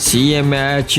CMH